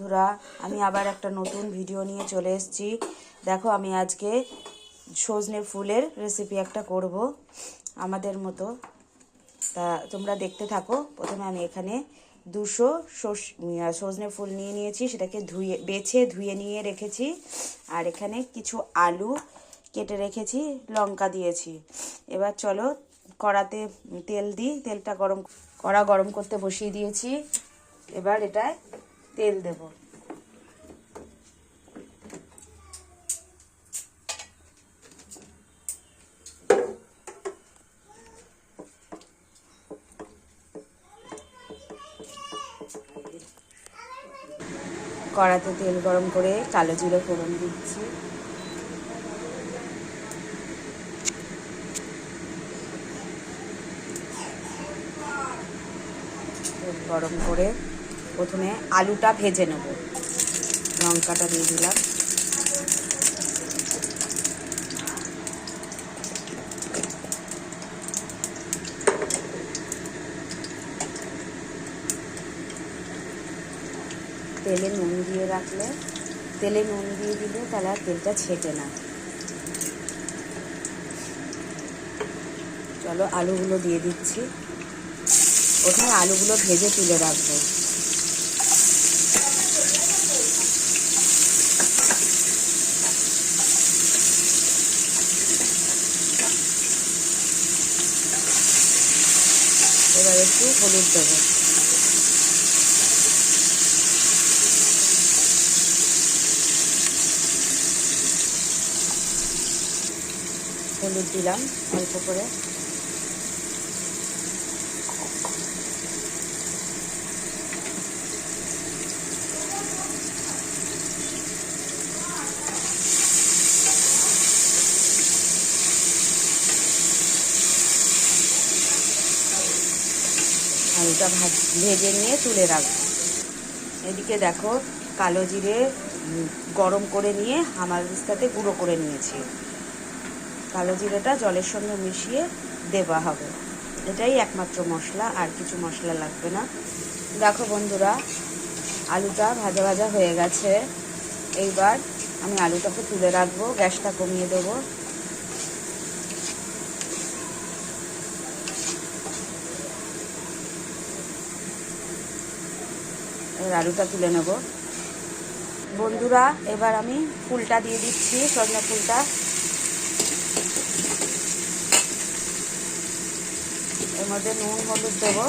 বন্ধুরা, আমি আবার একটা নতুন ভিডিও নিয়ে চলে এসেছি। দেখো, আমি আজকে সজনে ফুলের রেসিপি একটা করব আমাদের মতো। তা তোমরা দেখতে থাকো। প্রথমে আমি এখানে 200 সজনে ফুল নিয়ে নিয়েছি, সেটাকে ধুয়ে নিয়ে রেখেছি। আর এখানে কিছু আলু কেটে রেখেছি, লঙ্কা দিয়েছি। এবার চলো কড়াতে তেল দিই। কড়া গরম করতে বসিয়ে দিয়েছি। এবার এটায় তেল দেব। কড়াতে তেল গরম করে কালো জিরে ফোড়ন দিচ্ছি। তেল গরম করে প্রথমে আলুটা ভেজে নেব। লঙ্কাটা দিয়ে দিলাম। তেলে নুন দিয়ে দিলে তাহলে আর তেলটা ছেটে না। চলো আলুগুলো দিয়ে দিচ্ছি। প্রথমে আলুগুলো ভেজে তুলে রাখবো। এবার একটু হলুদ দেবো। হলুদ দিলাম অল্প করে। আলুটা ভেজে নিয়ে তুলে রাখবো। এদিকে দেখো, কালো জিরে গরম করে নিয়ে হামালদিস্তাতে গুঁড়ো করে নিয়েছি। কালো জিরেটা জলের সঙ্গে মিশিয়ে দেওয়া হবে। এটাই একমাত্র মশলা, আর কিছু মশলা লাগবে না। দেখো বন্ধুরা, আলুটা ভাজা ভাজা হয়ে গেছে। এইবার আমি আলুটাকে তুলে রাখবো, গ্যাসটা কমিয়ে দেবো। এবার আলুটা তুলে নেব বন্ধুরা। এবার আমি ফুলটা দিয়ে দিচ্ছি, সজনে ফুলটা। এর মধ্যে নুন হলুদ দেবো।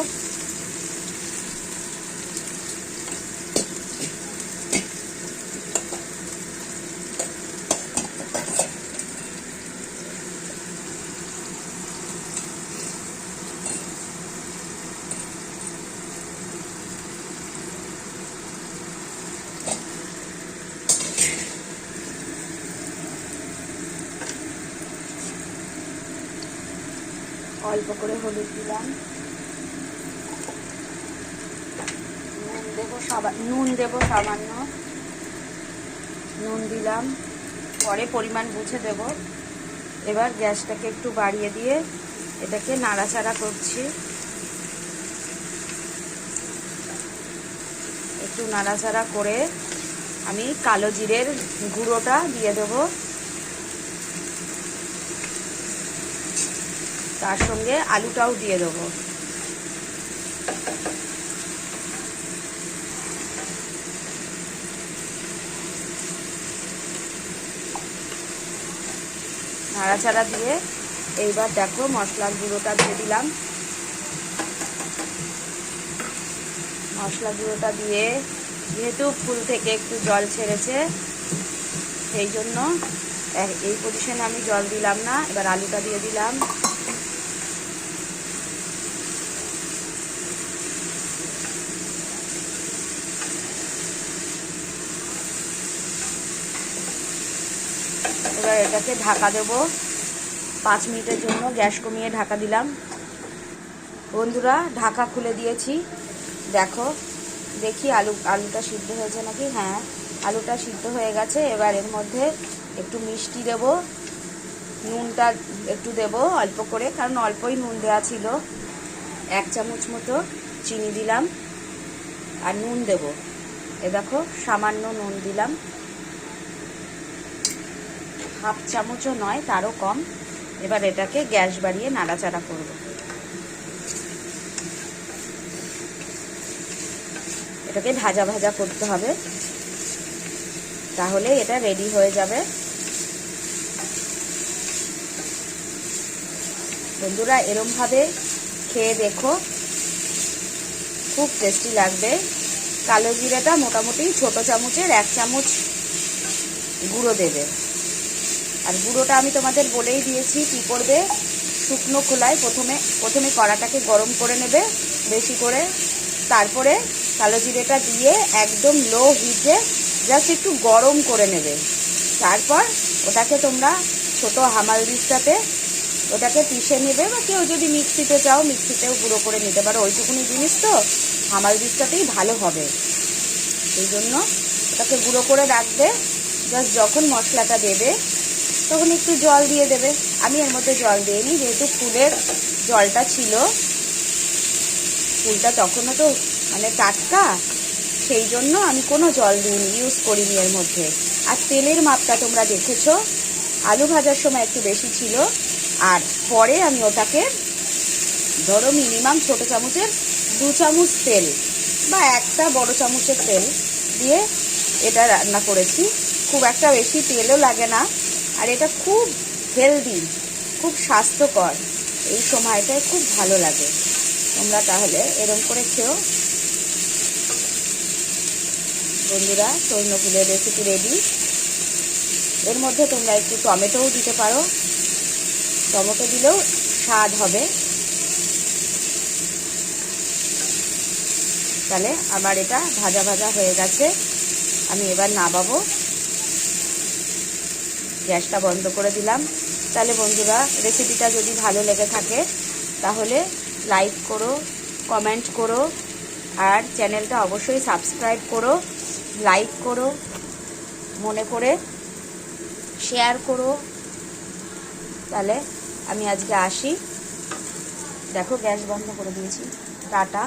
অল্প করে হলুদ দিলাম। নুন দেবো সামান্য। নুন দিলাম, পরে পরিমাণ বুঝে দেব। এবার গ্যাসটাকে একটু বাড়িয়ে দিয়ে এটাকে নাড়াচাড়া করছি। একটু নাড়াচাড়া করে আমি কালো জিরের গুঁড়োটা দিয়ে দেবো। তার সঙ্গে আলুটাও দিয়ে দেবো। নাড়াচাড়া দিয়ে এইবার দেখো মশলার গুঁড়োটা দিয়ে দিলাম। মশলা গুঁড়োটা দিয়ে, যেহেতু ফুল থেকে একটু জল ছেড়েছে, সেই জন্য এই পজিশনে আমি জল দিলাম না। এবার আলুটা দিয়ে দিলাম। এবার এটাকে ঢাকা দেবো 5 মিনিটের জন্য। গ্যাস কমিয়ে ঢাকা দিলাম। বন্ধুরা, ঢাকা খুলে দিয়েছি। দেখি আলুটা সিদ্ধ হয়েছে নাকি। হ্যাঁ, আলুটা সিদ্ধ হয়ে গেছে। এবার এর মধ্যে একটু মিষ্টি দেব, নুনটা একটু দেব অল্প করে, কারণ অল্পই নুন দেওয়া ছিল। 1 চামচ মতো চিনি দিলাম, আর নুন দেব। এ দেখো সামান্য নুন দিলাম, হাফ চামচও নয়, তারও কম। এবার এটাকে গ্যাস বাড়িয়ে নাড়াচাড়া করব। এটাকে ভাজা ভাজা করতে হবে, তাহলে এটা রেডি হয়ে যাবে। বন্ধুরা এরমভাবে খেয়ে দেখো, খুব টেস্টি লাগবে। কালো জিরাটা মোটামুটি ছোট চামচের 1 চামচ গুঁড়ো দেবে। আর গুঁড়োটা আমি তোমাদের বলেই দিয়েছি কি করবে। শুকনো খোলায় প্রথমে কড়াটাকে গরম করে নেবে বেশি করে, তারপরে কালো জিরেটা দিয়ে একদম লো হিটে জাস্ট একটু গরম করে নেবে। তারপর ওটাকে তোমরা ছোট হামালদিস্তাতে ওটাকে পিষে নেবে, বা কেউ যদি মিক্সিতে চাও মিক্সিতেও গুঁড়ো করে নিতে পারো। ওইটুকুনি জিনিস তো হামালদিস্তাতেই ভালো হবে, সেই জন্য ওটাকে গুঁড়ো করে রাখবে। জাস্ট যখন মশলাটা দেবে তখন একটু জল দিয়ে দেবে। আমি এর মধ্যে জল দিইনি, যেহেতু ফুলের জলটা ছিল, ফুলটা তখনও তো মানে টাটকা, সেই জন্য আমি কোনো জল দিইনি, ইউজ করিনি এর মধ্যে। আর তেলের মাপটা তোমরা দেখেছো, আলু ভাজার সময় একটু বেশি ছিল, আর পরে আমি ওটাকে ধরো মিনিমাম ছোট চামচের 2 চামচ তেল বা একটা বড় চামচের তেল দিয়ে এটা রান্না করেছি। খুব একটা বেশি তেলও লাগে না, আর এটা খুব হেলদি, খুব স্বাস্থ্যকর। এই সময়টায় খুব ভালো লাগে। তোমরা তাহলে এরকম করে খেও। বন্ধুরা সজনে ফুলের রেসিপি রেডি। এর মধ্যে তোমরা একটু টমেটোও দিতে পারো, টমেটো দিলেও স্বাদ হবে। তাহলে আবার এটা ভাজা ভাজা হয়ে গেছে, আমি এবার নামাবো। গ্যাসটা বন্ধ করে দিলাম। তাহলে বন্ধুরা রেসিপিটা যদি ভালো লেগে থাকে তাহলে লাইক করো, কমেন্ট করো, আর চ্যানেলটা অবশ্যই সাবস্ক্রাইব করো, লাইক করো, মনে করে শেয়ার করো। তাহলে আমি আজকে আসি। দেখো গ্যাস বন্ধ করে দিয়েছি। টাটা।